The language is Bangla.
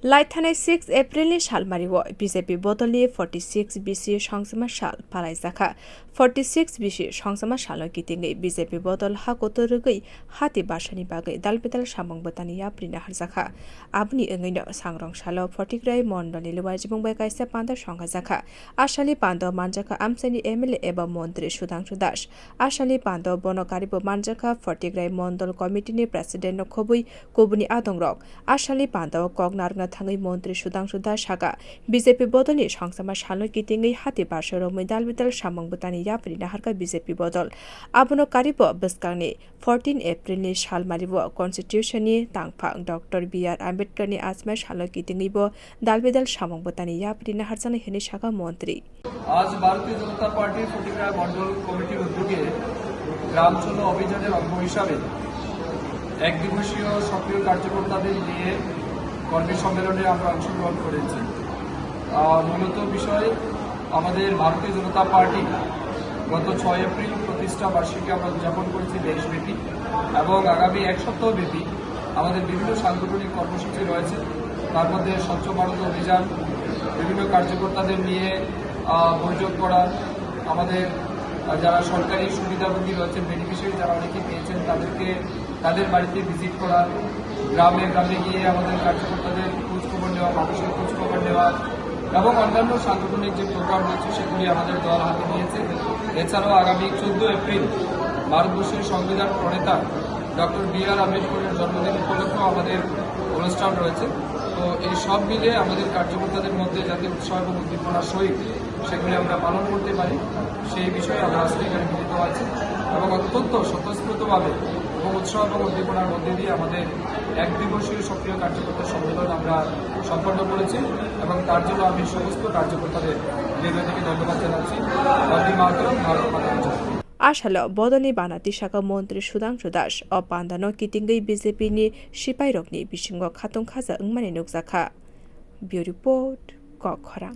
लाइथानाय 6 एप्रिलनि सालमारियाव बिजेपि बदलनि 46 बिसि संसमा साल फालायजाखा 46 बिसि संसमा साल गिदिङै बिजेपि बदल हागतरगै हाति बासानि बागै दालबेदाल सामं बतानि याप्रिना हारजाखा आबनि ओङैनो सांरं साल फटिक्राय मण्डलनि लुवाजिबुंबाय कायसे पान्दा संगाजाखा आशाली पान्दा manjakha आमसानि एमएलए एबा मन्त्री सुधांशु दास आशाली पान्दा बनकारिबो manjakha फटिक्राय मण्डल कमिटिनि प्रेसिडेन्ट खबुइ कबुनि आदंरक आशाली पान्दा कगनार थाङै मन्त्री सुधांशु दास हागा बिजेपि बदलनि संसमा साल गिदिङै हाति बासरो मैदाल बिदाल सामं बतानि याप्रिना हारका बिजेपि बदल आबनो कारिबो बस्कांनि 14 एप्रिलनि सालमारिबो कन्स्टिट्युशननि तांफां डक्टर बि.आर. आम्बेडकरनि आजमा साल गिदिङैबो दालबेदाल सामं बतानि याप्रिना हारजानाय हेनि शाखा मन्त्री आज भारतीय जनता पार्टी फटिक्राय मंडल कमिटिर उद्योगे গ্রাম চলো অভিযানের অঙ্গ হিসাবে এক দিবসীয় সক্রিয় কার্যকর্তাদের নিয়ে কর্মী সম্মেলনে আমরা অংশগ্রহণ করেছি। মূলত বিষয় আমাদের ভারতীয় জনতা পার্টি গত 6 এপ্রিল প্রতিষ্ঠা বার্ষিকী আমরা উদযাপন করেছি দেশব্যাপী এবং আগামী এক সপ্তাহব্যাপী আমাদের বিভিন্ন সাংগঠনিক কর্মসূচি রয়েছে। তার মধ্যে স্বচ্ছ ভারত অভিযান, বিভিন্ন কার্যকর্তাদের নিয়ে বৈঠক করা, আমাদের যারা সরকারি সুবিধাভোগী রয়েছেন বেনিফিশিয়ারি যারা অনেকে পেয়েছেন তাদেরকে তাদের বাড়িতে ভিজিট করা, গ্রামে গ্রামে গিয়ে আমাদের কার্যকর্তাদের খোঁজখবর নেওয়া, মানুষের খোঁজখবর নেওয়া এবং অন্যান্য সাংগঠনিক যে প্রোগ্রাম রয়েছে সেগুলি আমাদের দল হাতে নিয়েছে। এছাড়াও আগামী 14 এপ্রিল ভারতবর্ষের সংবিধান প্রণেতা ডক্টর বি.আর. আম্বেদকরের জন্মদিন উপলক্ষেও আমাদের অনুষ্ঠান রয়েছে। তো এই সব মিলে আমাদের কার্যকর্তাদের মধ্যে যাতে উৎসাহ এবং উদ্দীপনার সহিত সেগুলি আমরা পালন করতে পারি সেই বিষয়ে আমরা আজকে এখানে মিলিত আছি এবং অত্যন্ত স্বতঃস্ফূর্তভাবে এবং উৎসাহ এবং উদ্দীপনার মধ্যে দিয়ে আমাদের এক দিবসীয় সক্রিয় কার্যকর্তা সম্মেলন আমরা সম্পন্ন করেছি এবং তার জন্য আমি সমস্ত কার্যকর্তাদের হৃদয় ধন্যবাদ জানাচ্ছি। বন্দে মাতরম, ভারত মাতা কি জয়। आशाल बदलनि बानाति शाखा मन्त्री सुधांशु दास अपान्दानो कितिङै बिजेपिनि सिपाइरकनि बिसिङाव खाथं खाजा ओंमानि नुकजाखा। Bureau report कखरां।